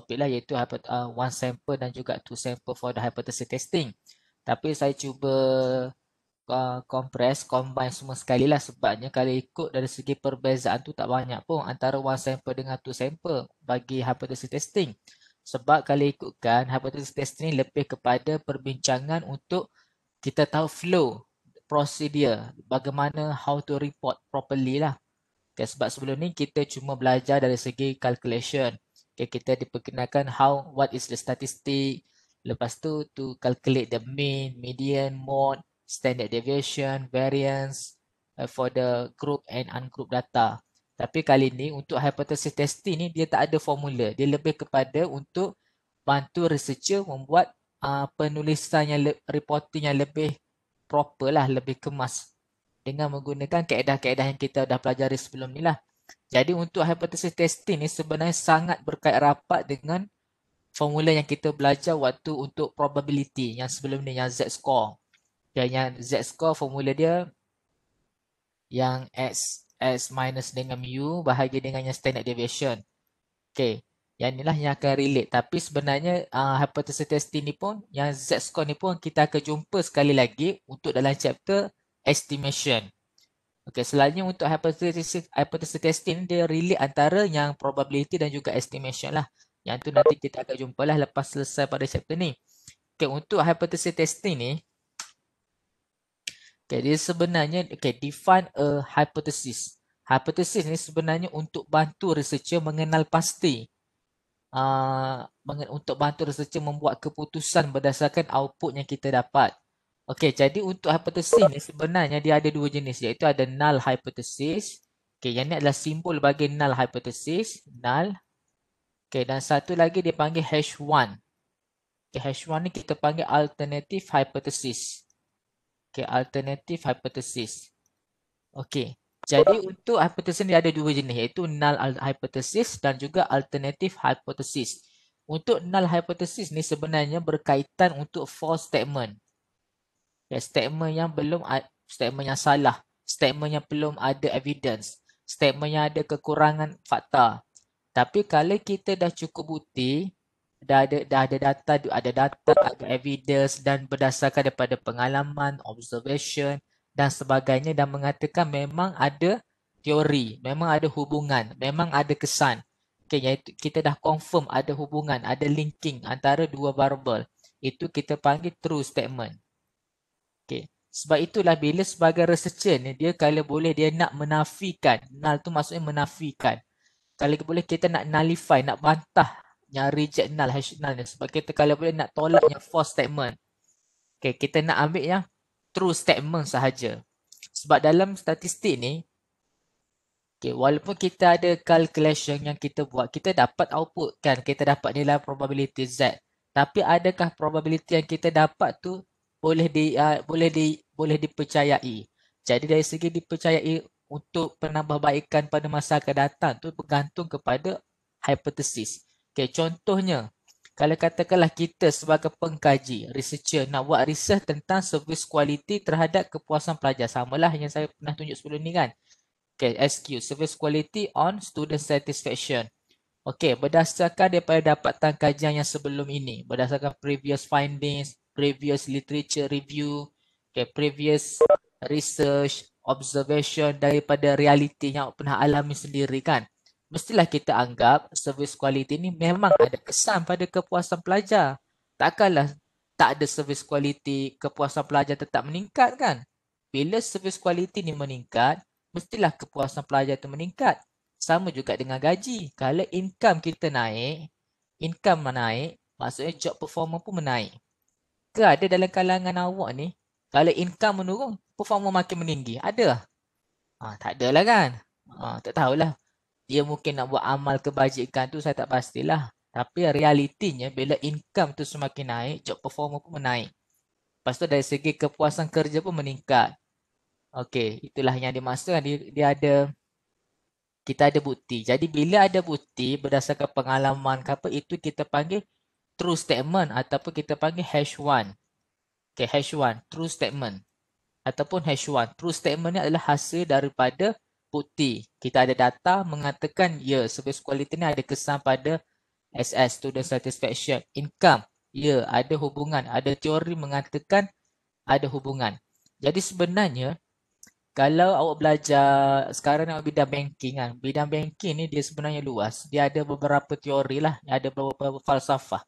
topik lah, iaitu one sample dan juga two sample for the hypothesis testing. Tapi saya cuba combine semua sekali lah, sebabnya kalau ikut dari segi perbezaan tu tak banyak pun antara one sample dengan two sample bagi hypothesis testing. Sebab kalau ikutkan hypothesis testing ni lebih kepada perbincangan untuk kita tahu flow, prosedur, bagaimana how to report properly lah. Okay, sebab sebelum ni kita cuma belajar dari segi calculation. Okay, kita diperkenalkan what is the statistic, lepas tu to calculate the mean, median, mode, standard deviation, variance for the group and ungroup data. Tapi kali ni untuk hypothesis testing ni dia tak ada formula. Dia lebih kepada untuk bantu researcher membuat penulisan yang reporting yang lebih proper lah, lebih kemas dengan menggunakan kaedah-kaedah yang kita dah pelajari sebelum ni lah. Jadi untuk hypothesis testing ni sebenarnya sangat berkait rapat dengan formula yang kita belajar waktu untuk probability yang sebelum ni, yang Z-score. Dan yang Z-score formula dia yang X minus dengan mu bahagi dengan yang standard deviation. Okay, yang inilah yang akan relate. Tapi sebenarnya hypothesis testing ni pun, yang Z-score ni pun kita akan jumpa sekali lagi untuk dalam chapter estimation. Okay, selalunya untuk hypothesis testing dia relate antara yang probability dan juga estimation lah. Yang tu nanti kita akan jumpa lah lepas selesai pada chapter ni. Okay, untuk hypothesis testing ni, okay, dia sebenarnya define a hypothesis. Hypothesis ni sebenarnya untuk bantu researcher mengenal pasti. Untuk bantu researcher membuat keputusan berdasarkan output yang kita dapat. Okey, jadi untuk hypothesis ni sebenarnya dia ada dua jenis, iaitu ada null hypothesis. Okey, yang ni adalah simbol bagi null hypothesis, null. Okey, dan satu lagi dia panggil H1. Okey, H1 ni kita panggil alternative hypothesis. Okey, alternative hypothesis. Okey, jadi untuk hypothesis ni ada dua jenis, iaitu null hypothesis dan juga alternative hypothesis. Untuk null hypothesis ni sebenarnya berkaitan untuk false statement. Ya, statement yang salah, statement yang belum ada evidence, statement yang ada kekurangan fakta. Tapi kalau kita dah cukup bukti, dah ada data, ada evidence dan berdasarkan daripada pengalaman, observation dan sebagainya, dan mengatakan memang ada teori, memang ada hubungan, memang ada kesan. Okay, iaitu kita dah confirm ada hubungan, ada linking antara dua variable. Itu kita panggil true statement. Okay. Sebab itulah bila sebagai researcher ni, dia kalau boleh dia nak menafikan. Null tu maksudnya menafikan. Kalau boleh kita nak nullify, nak bantah yang reject null, hash null ni. Sebab kita kalau boleh nak tolak yang false statement. Okay, kita nak ambil yang true statement sahaja. Sebab dalam statistik ni, okay, walaupun kita ada calculation yang kita buat, kita dapat output kan, kita dapat nilai probability Z. Tapi adakah probability yang kita dapat tu boleh dipercayai. Jadi dari segi dipercayai untuk penambahbaikan pada masa akan datang tu bergantung kepada hypothesis. Okay, contohnya, kalau katakanlah kita sebagai pengkaji, researcher nak buat research tentang service quality terhadap kepuasan pelajar. Samalah yang saya pernah tunjuk sebelum ni kan. Okay, SQ, service quality on student satisfaction. Okay, berdasarkan daripada dapatan kajian yang sebelum ini, berdasarkan previous findings, previous literature review, okay, previous research, observation daripada realiti yang pernah alami sendiri kan. Mestilah kita anggap service quality ni memang ada kesan pada kepuasan pelajar. Takkanlah tak ada service quality, kepuasan pelajar tetap meningkat kan. Bila service quality ni meningkat, mestilah kepuasan pelajar tu meningkat. Sama juga dengan gaji. Kalau income kita naik, maksudnya job performance pun menaik. Ke ada dalam kalangan awak ni, kalau income menurun, performa makin meninggi? Ada? Tak ada lah kan? Tak tahulah. Dia mungkin nak buat amal kebajikan tu, saya tak pastilah. Tapi realitinya, bila income tu semakin naik, job performa pun menaik. Lepas tu dari segi kepuasan kerja pun meningkat. Okey, itulah yang dimaksudkan. Kita ada bukti. Jadi bila ada bukti berdasarkan pengalaman ke apa, itu kita panggil true statement ataupun kita panggil H1. Okay, H1, true statement. Ataupun H1, true statement ni adalah hasil daripada bukti. Kita ada data mengatakan, ya, service quality ni ada kesan pada SS, student satisfaction. Income, ya, ada hubungan. Ada teori mengatakan ada hubungan. Jadi sebenarnya kalau awak belajar sekarang nak bidang banking kan, bidang banking ni dia sebenarnya luas. Dia ada beberapa teori lah, ada beberapa falsafah.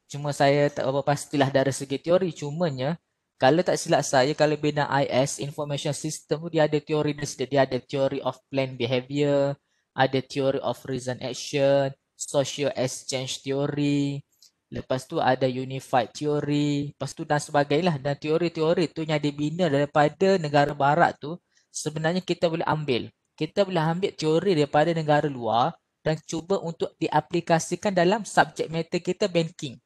Cuma saya tak berapa pastilah dari segi teori. Cumanya, kalau tak silap saya, kalau bidang IS, Information System tu dia ada teori dia sendiri. Dia ada theory of planned behavior, ada theory of reason action, social exchange theory, lepas tu ada unified theory, lepas tu dan sebagainya lah. Dan teori-teori tu yang dibina daripada negara barat tu, sebenarnya kita boleh ambil. Kita boleh ambil teori daripada negara luar dan cuba untuk diaplikasikan dalam subjek matter kita banking.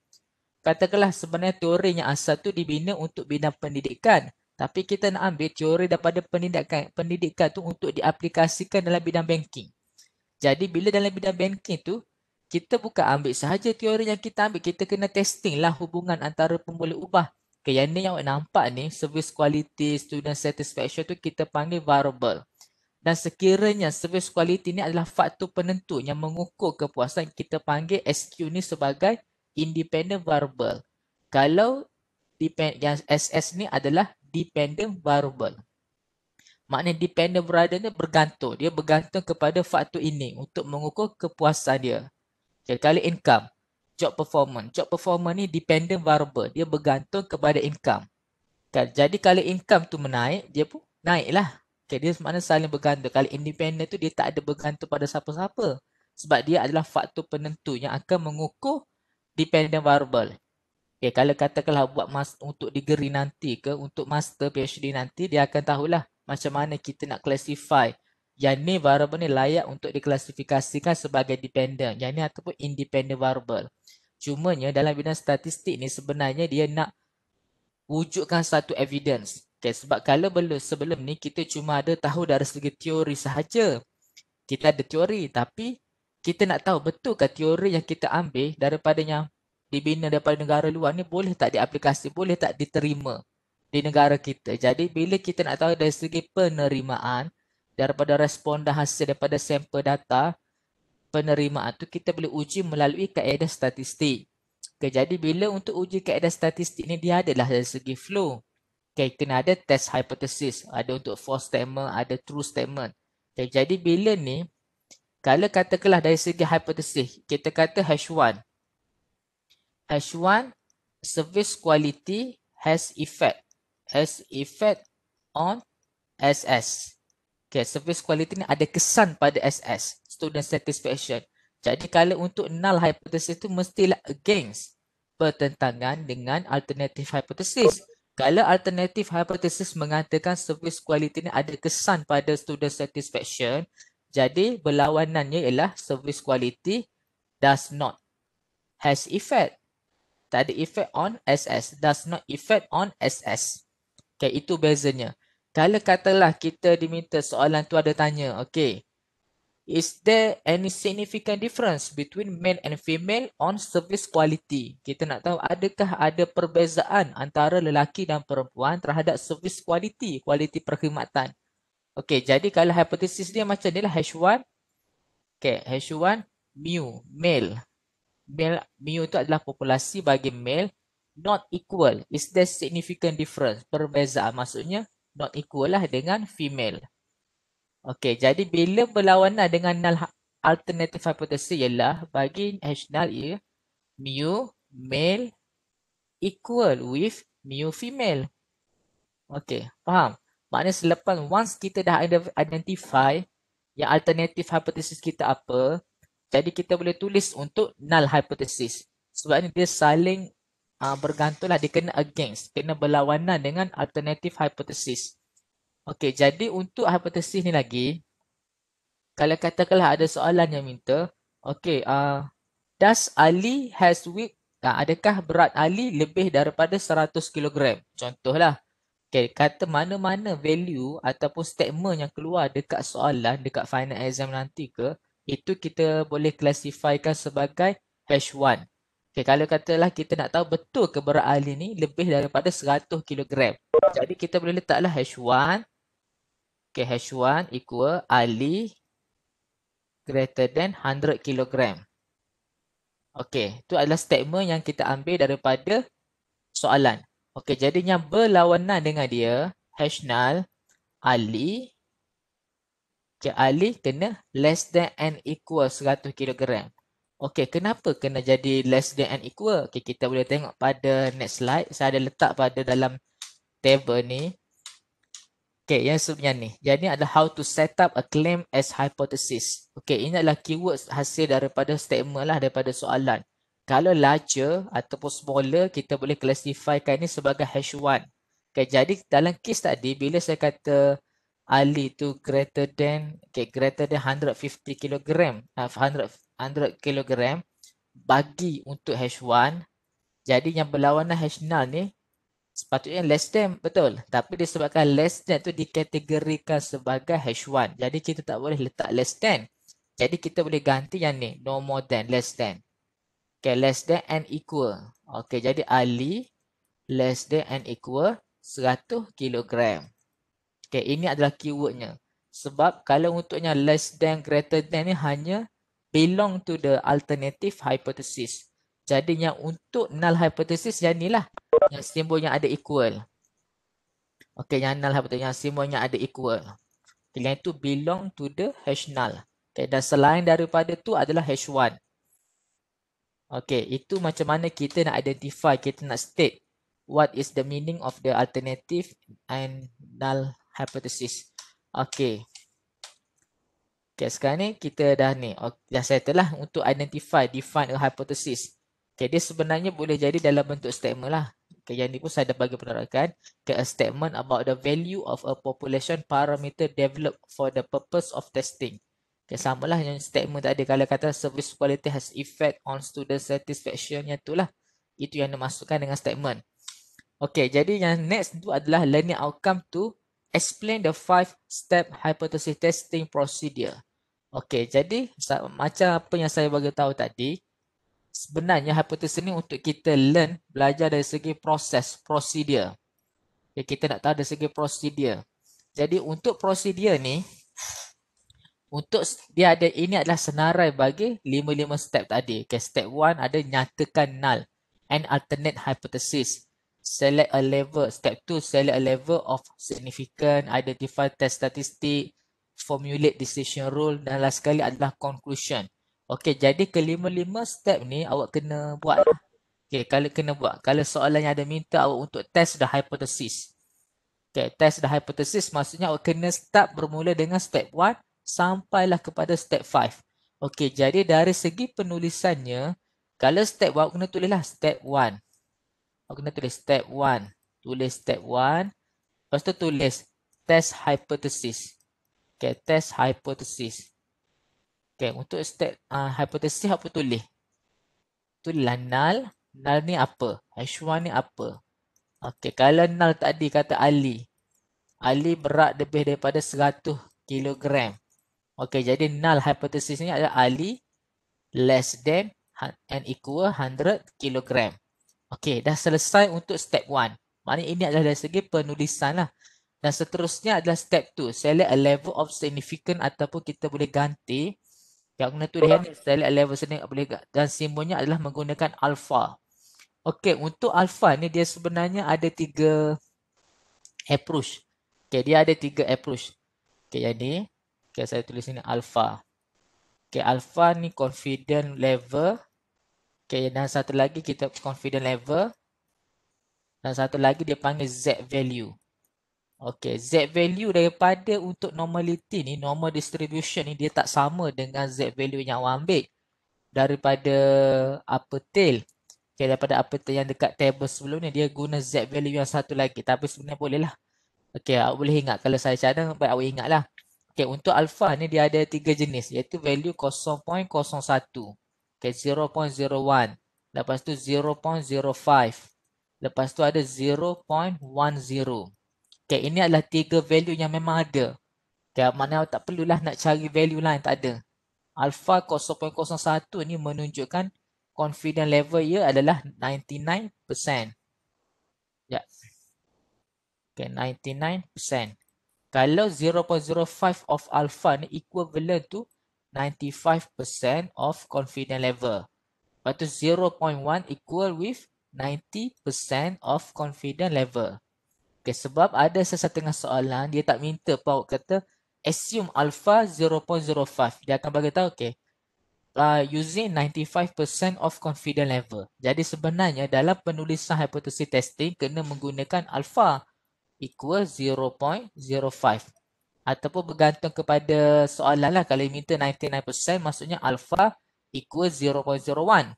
Katakanlah sebenarnya teori yang asal tu dibina untuk bidang pendidikan. Tapi kita nak ambil teori daripada pendidikan tu untuk diaplikasikan dalam bidang banking. Jadi bila dalam bidang banking tu, kita bukan ambil sahaja teori yang kita ambil. Kita kena testing lah hubungan antara pemboleh ubah. Okay, yang ni yang awak nampak ni, service quality, student satisfaction tu kita panggil variable. Dan sekiranya service quality ni adalah faktor penentu yang mengukur kepuasan, kita panggil SQ ni sebagai independent variable. Kalau yang SS ni adalah dependent variable. Maknanya dependent variable ni bergantung. Dia bergantung kepada faktor ini untuk mengukur kepuasan dia. Okay, kalau income, job performance. Job performance ni dependent variable. Dia bergantung kepada income. Jadi kalau income tu menaik, dia pun naik lah. Okay, dia maknanya saling bergantung. Kalau independent tu dia tak ada bergantung pada siapa-siapa. Sebab dia adalah faktor penentu yang akan mengukur dependent variable. Okay, kalau katakanlah buat untuk degree nanti ke, untuk master PhD nanti, dia akan tahulah macam mana kita nak classify. Yang ni variable ni layak untuk diklasifikasikan sebagai dependent. Yang ni ataupun independent variable. Cumanya dalam bidang statistik ni sebenarnya dia nak wujudkan satu evidence. Okay, sebab kalau sebelum ni kita cuma ada tahu dari segi teori sahaja. Kita ada teori tapi kita nak tahu betul ke teori yang kita ambil daripada yang dibina daripada negara luar ni boleh tak diaplikasi, boleh tak diterima di negara kita. Jadi bila kita nak tahu dari segi penerimaan daripada respon dan hasil daripada sampel data, penerimaan tu kita boleh uji melalui kaedah statistik. Okay, jadi bila untuk uji kaedah statistik ni dia adalah dari segi flow. Okay, kena ada test hypothesis, ada untuk false statement, ada true statement. Okay, jadi bila ni, kalau katakanlah dari segi hypothesis, kita kata H1. H1, service quality has effect on SS. Okay, service quality ni ada kesan pada SS, student satisfaction. Jadi kalau untuk null hypothesis tu mestilah against, bertentangan dengan alternative hypothesis. Kalau alternative hypothesis mengatakan service quality ni ada kesan pada student satisfaction, jadi berlawanannya ialah service quality does not has effect. Tak ada effect on SS, does not effect on SS. Okay, itu bezanya. Kalau katalah kita diminta soalan tu ada tanya, okay, is there any significant difference between male and female on service quality? Kita nak tahu adakah ada perbezaan antara lelaki dan perempuan terhadap service quality, kualiti perkhidmatan. Okay, jadi kalau hipotesis dia macam ni lah H1. Okay, H1 mu, male. Mu itu adalah populasi bagi male, not equal. Is there significant difference? Perbezaan maksudnya not equal lah dengan female. Okey, jadi bila berlawanan dengan null alternative hypothesis ialah bagi H null ia mu male equal with mu female. Okey, faham? Maknanya selepas once kita dah identify yang alternative hypothesis kita apa, jadi kita boleh tulis untuk null hypothesis. Sebab ni dia saling bergantunglah, dia kena against, kena berlawanan dengan alternative hypothesis. Okey, jadi untuk hipotesis ni lagi, kalau katakanlah ada soalan yang minta, okey, does Ali has weight, adakah berat Ali lebih daripada 100 kg? Contohlah, okey, kata mana-mana value ataupun statement yang keluar dekat soalan, dekat final exam nanti ke, itu kita boleh klasifikasikan sebagai H1. Okay, kalau katalah kita nak tahu betul ke berat Ali ni lebih daripada 100 kg. Jadi kita boleh letaklah H1. Okay, H1 equal Ali greater than 100 kg. Okey, itu adalah statement yang kita ambil daripada soalan. Okey, jadi yang berlawanan dengan dia, hash null, Ali. Okay, Ali kena less than and equal 100 kilogram. Okey, kenapa kena jadi less than and equal? Okey, kita boleh tengok pada next slide. Saya ada letak pada dalam table ni. Okey, yang sebenarnya ni. Jadi adalah how to set up a claim as hypothesis. Okey, ini adalah keyword hasil daripada statement lah, daripada soalan. Kalau larger ataupun smaller, kita boleh classifykan ini sebagai hash 1. Okey, jadi dalam case tadi, bila saya kata Ali tu greater than 150 kilogram, 100 kilogram bagi untuk hash 1, jadi yang berlawanan hash null ni sepatutnya less than, betul. Tapi disebabkan less than tu dikategorikan sebagai hash 1. Jadi kita tak boleh letak less than. Jadi kita boleh ganti yang ni, no more than, less than. Okay, less than and equal. Okay, jadi Ali less than and equal 100 kilogram. Okay, ini adalah keywordnya. Sebab kalau untuknya less than, greater than ni hanya belong to the alternative hypothesis. Jadi yang untuk null hypothesis yang ni lah. Yang simbolnya ada equal. Okey, yang null hypothesis, yang simbolnya ada equal. Okay, yang itu belong to the hash null. Okay, dan selain daripada tu adalah hash 1. Okey, itu macam mana kita nak identify, kita nak state what is the meaning of the alternative and null hypothesis. Okey. Okay, sekarang ni kita dah ni, dah settle lah untuk identify, define a hypothesis. Okay, dia sebenarnya boleh jadi dalam bentuk statement lah. Okay, yang ni pun saya dah bagi penerakan. Okay, a statement about the value of a population parameter developed for the purpose of testing. Okay, samalah yang statement tadi. Kalau kata service quality has effect on student satisfaction, yang tu lah. Itu yang dimasukkan dengan statement. Okay, jadi yang next tu adalah learning outcome to explain the 5-step hypothesis testing procedure. Okey, jadi macam apa yang saya bagi tahu tadi, sebenarnya hipotesis ni untuk kita learn, belajar dari segi proses, prosedur. Okay, kita nak tahu dari segi prosedur. Jadi untuk prosedur ni, untuk dia ada, ini adalah senarai bagi 5 step tadi. Okay, step 1 ada nyatakan null and alternate hypothesis. Select a level. Step 2, select a level of significant, identify test statistic, formulate decision rule, dan last sekali adalah conclusion. Okey, jadi kelima-lima step ni awak kena buat. Okey, kalau kena buat. Kalau soalan yang ada minta awak untuk test the hypothesis. Okey, test the hypothesis maksudnya awak kena start bermula dengan step 1 sampailah kepada step 5. Okey, jadi dari segi penulisannya, kalau step 1 awak kena tulislah step 1. Awak kena tulis step 1. Tulis step 1. Lepas tu tulis test hypothesis. Okay, test hypothesis. Okay, untuk step hypothesis apa tulis? Tulislah null. Null ni apa? H1 ni apa? Okay, kalau null tadi kata Ali. Ali berat lebih daripada 100 kilogram. Okay, jadi null hypothesis ni adalah Ali less than and equal 100 kilogram. Okey, dah selesai untuk step 1. Maknanya ini adalah dari segi penulisan lah. Dan seterusnya adalah step 2. Select a level of significant ataupun kita boleh ganti. Yang guna tulisan ni, select a level significant. Dan simbolnya adalah menggunakan alpha. Okey, untuk alpha ni dia sebenarnya ada 3 approach. Okey, dia ada 3 approach. Okey, yang ni. Okey, saya tulis sini alpha. Okey, alpha ni confident level. Okay, dan satu lagi kita confident level. Dan satu lagi dia panggil Z value. Okay, Z value daripada untuk normality ni, normal distribution ni dia tak sama dengan Z value yang awak ambil daripada upper tail. Okay, daripada upper tail yang dekat table sebelum ni dia guna Z value yang satu lagi. Tapi sebenarnya boleh lah. Okay, awak boleh ingat. Kalau saya cadang, baik awak ingat lah. Okay, untuk alpha ni dia ada 3 jenis. Iaitu value 0.01. Okay, 0.01. Lepas tu 0.05. Lepas tu ada 0.10. Okay, ini adalah 3 value yang memang ada. Okay, maknanya tak perlulah nak cari value lain, tak ada. Alpha 0.01 ni menunjukkan confidence level ia adalah 99%. Ya. Okay, 99%. Kalau 0.05 of alpha ni equivalent to 95% of confidence level. Lepas tu 0.1 equal with 90% of confidence level. Okay, sebab ada sesetengah soalan dia tak minta Pak kata assume alpha 0.05. Dia akan bagi tahu okay, using 95% of confidence level. Jadi sebenarnya dalam penulisan hypothesis testing kena menggunakan alpha equal 0.05. Ataupun bergantung kepada soalan lah. Kalau minta 99% maksudnya alpha equal 0.01.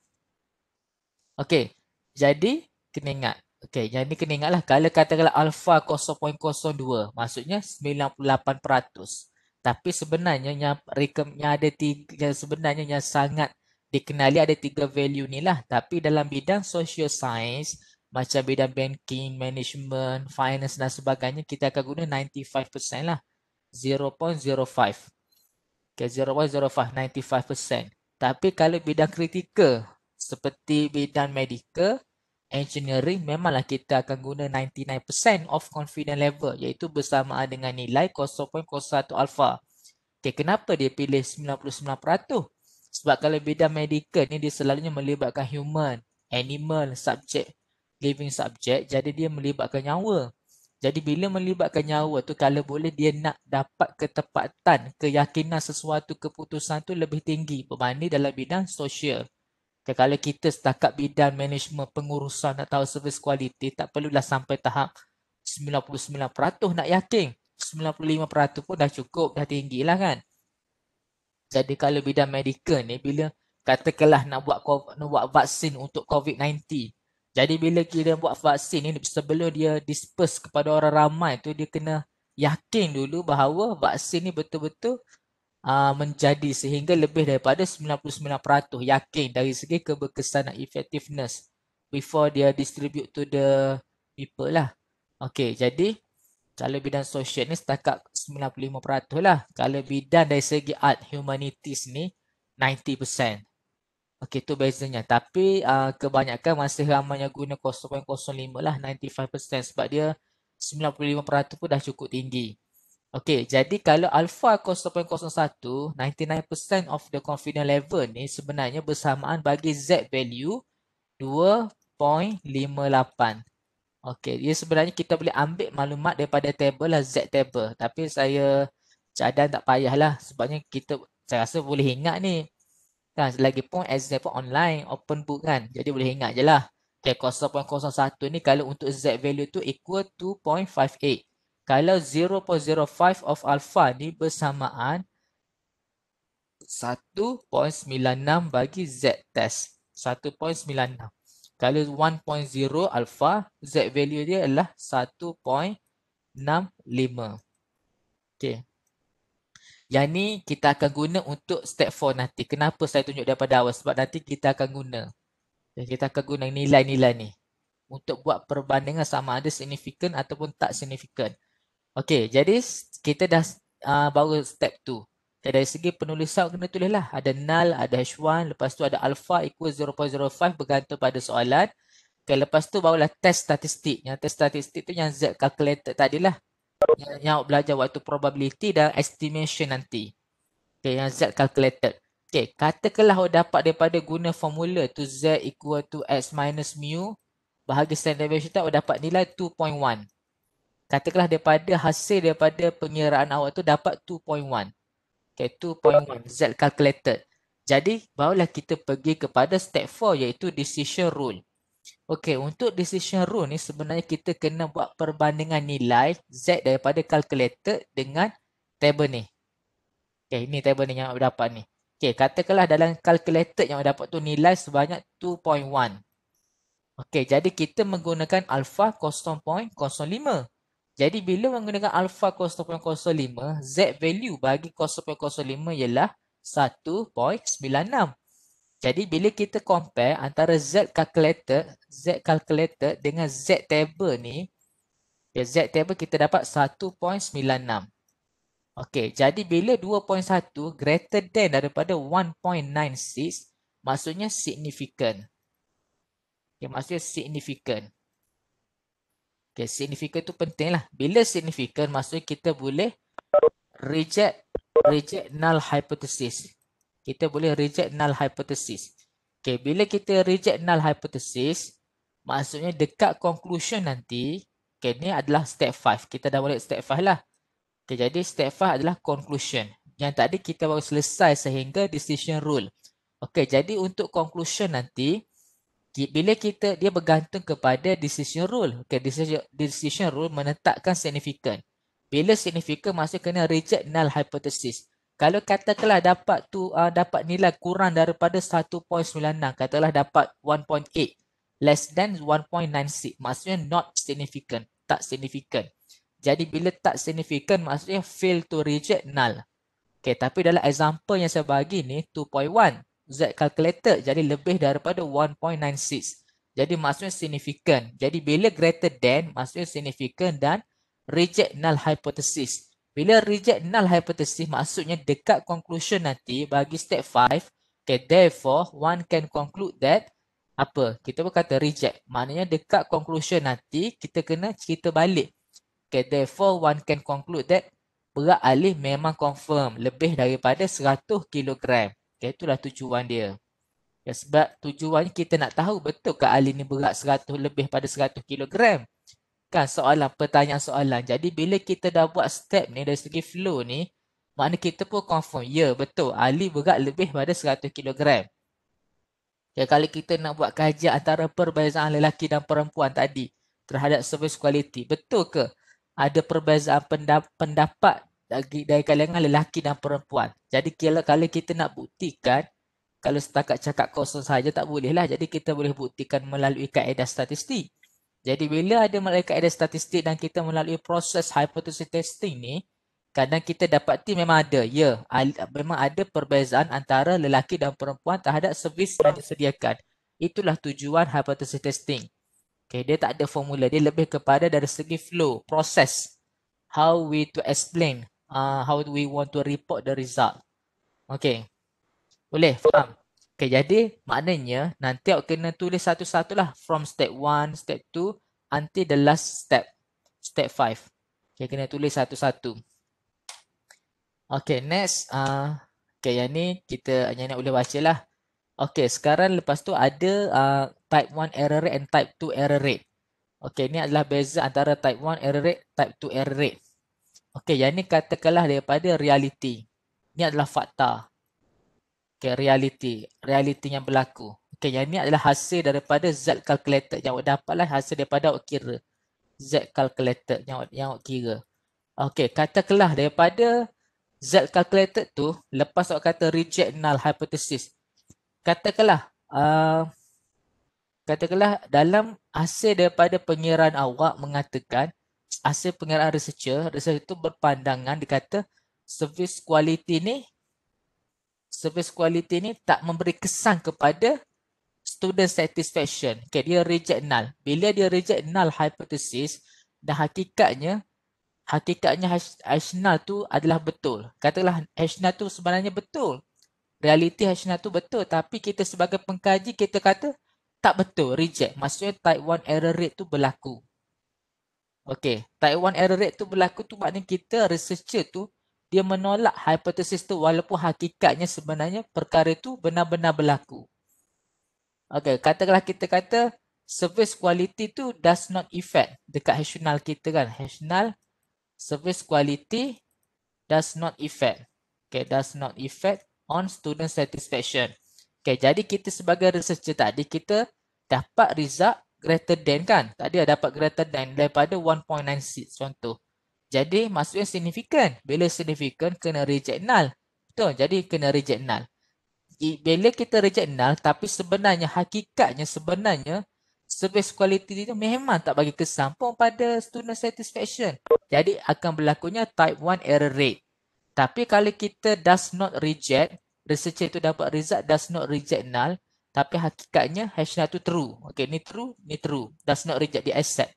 Okey, jadi kena ingat. Okey, jadi kena ingatlah kalau katakanlah alpha 0.02 maksudnya 98%. Tapi sebenarnya yang ada tiga, sebenarnya yang sangat dikenali ada tiga value ni lah. Tapi dalam bidang social science macam bidang banking, management, finance dan sebagainya kita akan guna 95% lah. 0.05. Okay, 0.05, 95%. Tapi kalau bidang kritikal seperti bidang medical, engineering, memanglah kita akan guna 99% of confidence level iaitu bersamaan dengan nilai 0.01 alpha. Okay, kenapa dia pilih 99%? Sebab kalau bidang medical ni dia selalunya melibatkan human, animal, subject, living subject, jadi dia melibatkan nyawa. Jadi bila melibatkan nyawa tu kalau boleh dia nak dapat ketepatan, keyakinan sesuatu keputusan tu lebih tinggi berbanding dalam bidang sosial. Kalau kita setakat bidang management pengurusan nak tahu service quality tak perlulah sampai tahap 99% nak yakin. 95% pun dah cukup, dah tinggi lah kan. Jadi kalau bidang medical ni bila katakanlah nak buat vaksin untuk COVID-19. Jadi bila kita buat vaksin ni sebelum dia disperse kepada orang ramai tu dia kena yakin dulu bahawa vaksin ni betul-betul menjadi sehingga lebih daripada 99% yakin dari segi keberkesanan effectiveness before dia distribute to the people lah. Okey, jadi kalau bidang sosial ni setakat 95% lah. Kalau bidang dari segi art humanities ni 90%. Okey, tu bezanya. Tapi kebanyakan masih ramai yang guna 0.05 lah, 95% sebab dia 95% pun dah cukup tinggi. Okey, jadi kalau alpha 0.01, 99% of the confidence level ni sebenarnya bersamaan bagi Z value 2.58. Okey, dia sebenarnya kita boleh ambil maklumat daripada table lah, Z table. Tapi saya cadang tak payahlah sebabnya saya rasa boleh ingat ni. Kan, lagipun exam pun online, open book kan. Jadi boleh ingat je lah. Okay, 0.01 ni kalau untuk Z value tu equal 2.58. Kalau 0.05 of alpha ni bersamaan 1.96 bagi Z test. 1.96. Kalau 1.0 alpha, Z value dia adalah 1.65. Okay. Yang ni kita akan guna untuk step 4 nanti. Kenapa saya tunjuk daripada awal? Sebab nanti kita akan guna. Kita akan guna nilai-nilai ni. Untuk buat perbandingan sama ada signifikan ataupun tak signifikan. Okey, jadi kita dah baru step 2. Dari segi penulisan kena tulislah. Ada null, ada H1. Lepas tu ada alpha equal 0.05 bergantung pada soalan. Okay, lepas tu barulah test statistik. Yang test statistik tu yang Z calculated tadilah. Yang belajar waktu probability dan estimation nanti. Okay, yang Z calculated. Okay, katakanlah awak dapat daripada guna formula tu Z equal to X minus mu bahagi standard deviation tu awak dapat nilai 2.1. Katakanlah daripada hasil daripada pengiraan awak tu dapat 2.1. Okay, 2.1 Z calculated. Jadi barulah kita pergi kepada step 4 iaitu decision rule. Okey, untuk decision rule ni sebenarnya kita kena buat perbandingan nilai Z daripada calculated dengan table ni. Okey, ini table ni yang awak dapat ni. Okey, katakanlah dalam calculated yang awak dapat tu nilai sebanyak 2.1. Okey, jadi kita menggunakan alpha 0.05. Jadi bila menggunakan alpha 0.05, Z value bagi 0.05 ialah 1.96. Jadi bila kita compare antara Z calculated dengan Z table ni, Z table kita dapat 1.96. Okey, jadi bila 2.1 greater than daripada 1.96, maksudnya significant. Okay, maksudnya significant. Okay, significant tu penting lah. Bila significant, maksudnya kita boleh reject null hypothesis. Kita boleh reject null hypothesis. Okay, bila kita reject null hypothesis, maksudnya dekat conclusion nanti, okay, ni adalah step 5. Kita dah boleh step 5 lah. Okay, jadi step 5 adalah conclusion. Yang tadi kita baru selesai sehingga decision rule. Okay, jadi untuk conclusion nanti, bila dia bergantung kepada decision rule. Okay, decision rule menetapkan significant. Bila significant maksudnya kena reject null hypothesis. Kalau katakanlah dapat nilai kurang daripada 1.96, katakanlah dapat 1.8, less than 1.96, maksudnya not significant, tak significant. Jadi bila tak significant maksudnya fail to reject null. Okay, tapi dalam example yang saya bagi ni 2.1, Z calculated jadi lebih daripada 1.96. Jadi maksudnya significant. Jadi bila greater than maksudnya significant dan reject null hypothesis. Bila reject null hypothesis maksudnya dekat conclusion nanti bagi step 5. Okay, therefore one can conclude that apa? Kita pun kata reject. Maknanya dekat conclusion nanti kita kena cerita balik. Okay, therefore one can conclude that berat Ali memang confirm lebih daripada 100 kg. Okay, itulah tujuan dia. Ya, sebab tujuannya kita nak tahu betul ke Ali ni berat 100 lebih pada 100 kg. Kan pertanyaan soalan. Jadi bila kita dah buat step ni dari segi flow ni, makna kita pun confirm, ya betul Ali berat lebih pada 100 kg. Ya, kalau kita nak buat kajian antara perbezaan lelaki dan perempuan tadi terhadap service quality, betul ke ada perbezaan pendapat dari kalangan lelaki dan perempuan? Jadi kalau kita nak buktikan, kalau setakat cakap kosong saja tak boleh lah. Jadi kita boleh buktikan melalui kaedah statistik. Jadi bila ada melalui kaedah statistik dan kita melalui proses hypothesis testing ni, kadang kita dapati memang ada. Ya, memang ada perbezaan antara lelaki dan perempuan terhadap servis yang disediakan. Itulah tujuan hypothesis testing. Okay, dia tak ada formula. Dia lebih kepada dari segi flow, proses. How we to explain, how do we want to report the result. Okay, boleh faham? Okay, jadi maknanya nanti awak kena tulis satu-satu lah. From step 1, step 2 until the last step. Step 5. Okay, kena tulis satu-satu. Okay, next. Okay, yang ni kita yang boleh baca lah. Okay, sekarang lepas tu ada type 1 error rate and type 2 error rate. Okay, ni adalah beza antara type 1 error rate, type 2 error rate. Okay, yang ni katakanlah daripada reality. Ni adalah fakta. Okay, reality yang berlaku. Okay, yang ni adalah hasil daripada Z calculated. Yang awak dapatlah hasil daripada awak kira. Z calculated yang awak kira. Okay, katakanlah daripada Z calculated tu, lepas awak kata reject null hypothesis. Katakanlah dalam hasil daripada pengiraan awak mengatakan, hasil pengiraan researcher itu berpandangan dikata service quality ni tak memberi kesan kepada student satisfaction. Okay, dia reject null. Bila dia reject null hypothesis dan hakikatnya H null tu adalah betul. Katakanlah H null tu sebenarnya betul. Realiti H null tu betul, tapi kita sebagai pengkaji kita kata tak betul, reject. Maksudnya type 1 error rate tu berlaku. Okay, type 1 error rate tu berlaku tu maknanya kita researcher tu dia menolak hipotesis tu walaupun hakikatnya sebenarnya perkara itu benar-benar berlaku. Okay, katakanlah kita kata service quality tu does not affect dekat hash null kita kan. Hash null service quality does not affect. Okay, does not affect on student satisfaction. Okay, jadi kita sebagai researcher tadi kita dapat result greater than kan. Tadi dapat greater than daripada 1.96 contoh. Jadi maksudnya signifikan. Bila signifikan kena reject null. Betul? Jadi kena reject null. Bila kita reject null tapi sebenarnya hakikatnya sebenarnya service quality itu memang tak bagi kesan pun pada student satisfaction. Jadi akan berlakunya type 1 error rate. Tapi kalau kita does not reject, researcher itu dapat result does not reject null, tapi hakikatnya hash null itu true. Okay, ni true, ni true. Does not reject, dia accept.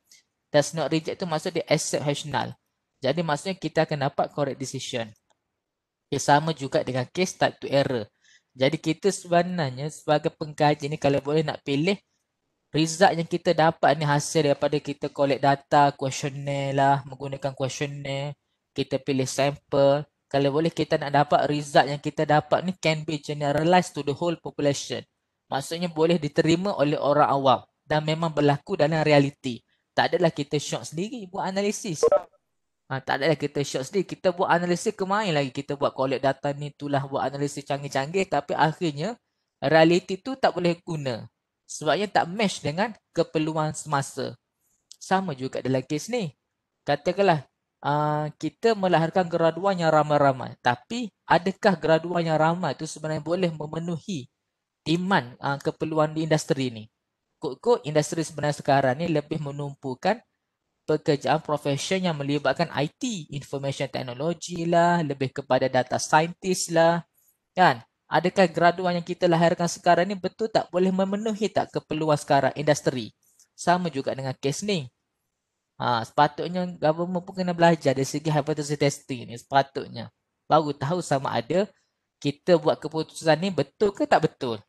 Does not reject itu maksud dia accept hash null. Jadi maksudnya kita akan dapat correct decision. Okay, sama juga dengan case type 2 error. Jadi kita sebenarnya sebagai pengkaji ni kalau boleh nak pilih result yang kita dapat ni hasil daripada kita collect data, questionnaire lah, menggunakan questionnaire, kita pilih sampel. Kalau boleh kita nak dapat result yang kita dapat ni can be generalized to the whole population. Maksudnya boleh diterima oleh orang awam dan memang berlaku dalam realiti. Tak adalah kita syok sendiri buat analisis. Tak adalah kita syok sendiri. Kita buat analisis kemain lagi. Kita buat collect data ni itulah buat analisis canggih-canggih. Tapi akhirnya realiti tu tak boleh guna. Sebabnya tak match dengan keperluan semasa. Sama juga dalam kes ni. Katakanlah kita melahirkan graduan yang ramai-ramai. Tapi adakah graduan yang ramai itu sebenarnya boleh memenuhi demand keperluan di industri ni? Kok industri sebenarnya sekarang ni lebih menumpukan pekerjaan profesion yang melibatkan IT, information technology lah, lebih kepada data scientist lah, kan? Adakah graduan yang kita lahirkan sekarang ni betul tak boleh memenuhi tak keperluan sekarang industri? Sama juga dengan kes ni. Sepatutnya government pun kena belajar dari segi hypothesis testing ni, sepatutnya. Baru tahu sama ada kita buat keputusan ni betul ke tak betul.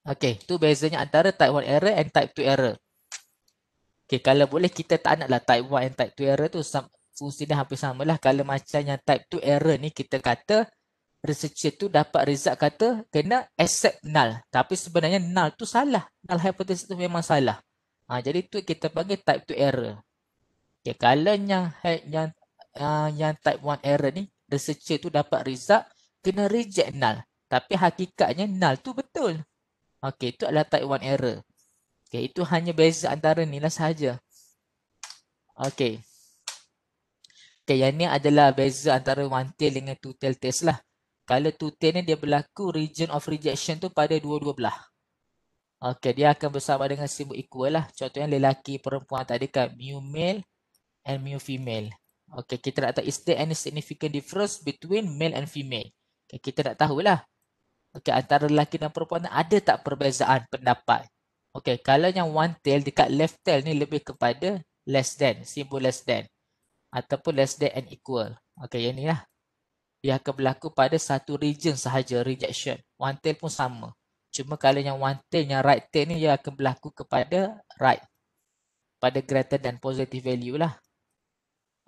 Okey, tu bezanya antara type 1 error and type 2 error. Okey, kalau boleh kita tak naklah type 1 and type 2 error tu fungsi dia hampir samalah. Kalau macam yang type 2 error ni kita kata researcher tu dapat result kata kena accept null. Tapi sebenarnya null tu salah. Null hypothesis tu memang salah. Jadi tu kita panggil type 2 error. Okay, kalau yang type 1 error ni, researcher tu dapat result kena reject null. Tapi hakikatnya null tu betul. Okey, itu adalah type 1 error. Okey, itu hanya beza antara ni lah sahaja. Okey. Okey, yang ni adalah beza antara one tail dengan two tail test lah. Kalau two tail ni dia berlaku region of rejection tu pada dua-dua belah. Okey, dia akan bersama dengan simbol equal lah. Contohnya lelaki perempuan tadi kan mu male and mu female. Okay, kita nak tahu is there any significant difference between male and female? Okay, kita nak tahulah. Okay, antara lelaki dan perempuan ada tak perbezaan pendapat? Okay, kalau yang one tail dekat left tail ni lebih kepada less than, simbol less than. Ataupun less than and equal. Okay, yang ni lah. Dia akan berlaku pada satu region sahaja, rejection. One tail pun sama. Cuma kalau yang one tail, yang right tail ni dia akan berlaku kepada right. Pada greater than positive value lah.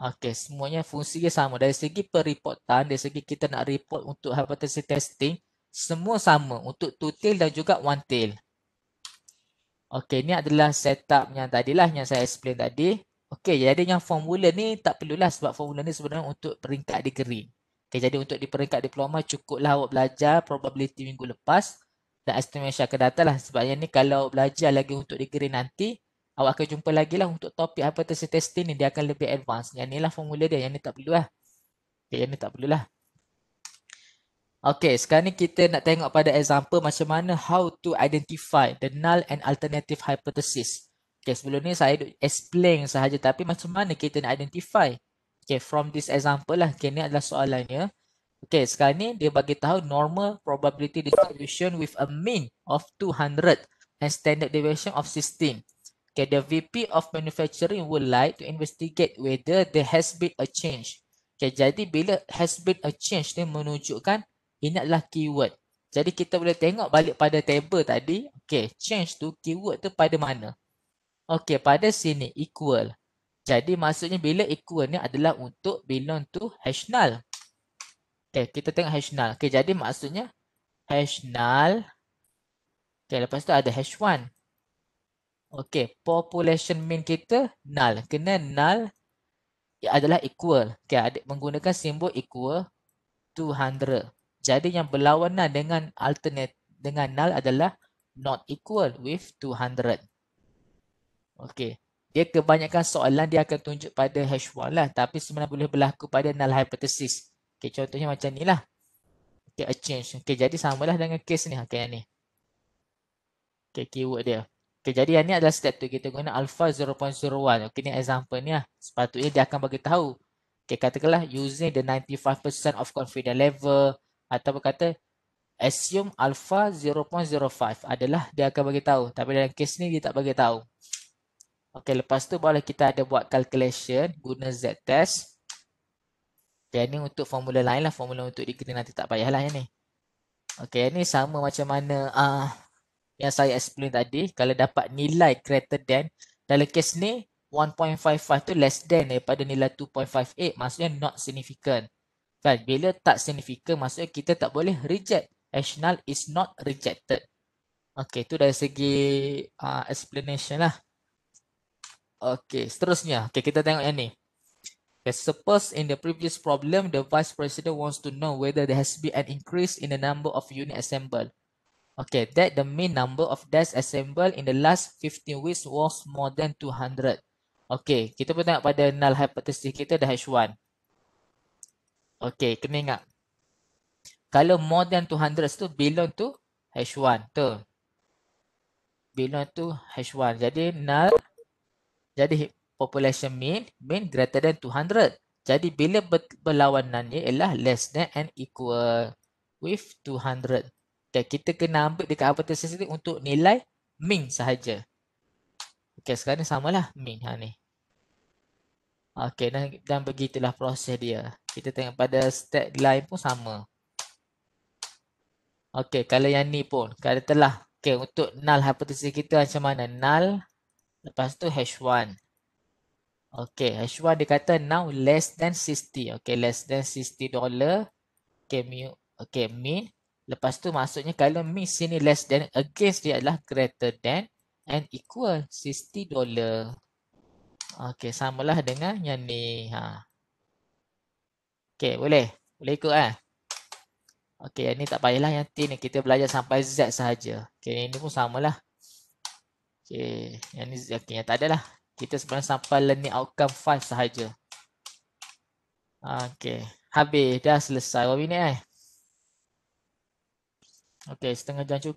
Okey, semuanya fungsinya sama. Dari segi peripotan, dari segi kita nak report untuk hypothesis testing, semua sama untuk two tail dan juga one tail. Okey, ini adalah setup yang tadilah yang saya explain tadi. Okey, jadi yang formula ni tak perlulah sebab formula ni sebenarnya untuk peringkat degree. Okey, jadi untuk di peringkat diploma cukuplah awak belajar probability minggu lepas dan estimation akan datang lah. Sebab yang ni kalau belajar lagi untuk degree nanti, awak akan jumpa lagi lah untuk topik hypothesis testing ni. Dia akan lebih advance. Yang ni lah formula dia. Yang ni tak perlu lah. Okay, yang ni tak perlu lah. Okay, sekarang ni kita nak tengok pada example macam mana how to identify the null and alternative hypothesis. Okay, sebelum ni saya explain sahaja tapi macam mana kita nak identify. Okay, from this example lah. Okay, ni adalah soalannya. Okay, sekarang ni dia bagi tahu normal probability distribution with a mean of 200 and standard deviation of 16. Okay, the VP of manufacturing would like to investigate whether there has been a change. Okay, jadi bila has been a change ni menunjukkan ini adalah keyword. Jadi kita boleh tengok balik pada table tadi. Okay, change tu keyword tu pada mana? Okay, pada sini equal. Jadi maksudnya bila equal ni adalah untuk belong to hash null. Okay, kita tengok hash null. Okay, jadi maksudnya hash null. Okay, lepas tu ada hash 1. Okay, population mean kita null. Kena null adalah equal. Okay, adik menggunakan simbol equal 200. Jadi yang berlawanan dengan alternate dengan null adalah not equal with 200. Okay, dia kebanyakan soalan dia akan tunjuk pada hash 1 lah. Tapi sebenarnya boleh berlaku pada null hypothesis. Okay, contohnya macam ni lah. Okay, a change. Okay, jadi samalah dengan case ni. Okay, yang ni. Okay, keyword dia. Okay, jadi yang ni adalah step tu. Kita guna alpha 0.01. Okay, ni example ni lah. Sepatutnya dia akan bagi tahu. Okay, katakanlah using the 95% of confidence level. Atau kata assume alpha 0.05 adalah dia akan bagi tahu. Tapi dalam case ni dia tak bagi tahu. Okay, lepas tu boleh kita ada buat calculation guna z-test. Okay, ni untuk formula lain lah. Formula untuk degree nanti tak payahlah yang ni. Okay, ni sama macam mana yang saya explain tadi. Kalau dapat nilai greater than, dalam kes ni 1.55 tu less than daripada nilai 2.58. Maksudnya not significant. Kan? Bila tak significant maksudnya kita tak boleh reject. Hash null is not rejected. Okey, itu dari segi explanation lah. Okey, seterusnya. Okey, kita tengok yang ni. Okay, suppose in the previous problem, the vice president wants to know whether there has been an increase in the number of unit assembled. Okay, that the mean number of desks assembled in the last 15 weeks was more than 200. Okay, kita pun tengok pada null hypothesis kita ada H1. Okay, kena ingat. Kalau more than 200 tu belong to H1 tu. Belong to H1. Jadi null, jadi population mean greater than 200. Jadi bila berlawanannya ialah less than and equal with 200. Okay, kita kena ambil dekat hypothesis ni untuk nilai mean sahaja. Okay, sekarang ni samalah mean ni. Okay, dan begitulah proses dia. Kita tengok pada step lain pun sama. Okay, kalau yang ni pun katalah, okay, untuk null hypothesis kita macam mana? Null, lepas tu H1. Okay, H1 dia kata now less than 60. Okay, less than $60. Okay, okay, mean. Lepas tu maksudnya kalau mean sini less than, against dia adalah greater than and equal $60. Okay, samalah dengan yang ni. Okay, boleh? Boleh ikut kan? Okay, yang ni tak payahlah, yang T ni kita belajar sampai Z sahaja. Okay, ini pun samalah. Okay, yang ni okay, yang tak adalah. Kita sebenarnya sampai learning outcome 5 sahaja. Okay, habis dah selesai. Berapa minit Okay, setengah jam cukup.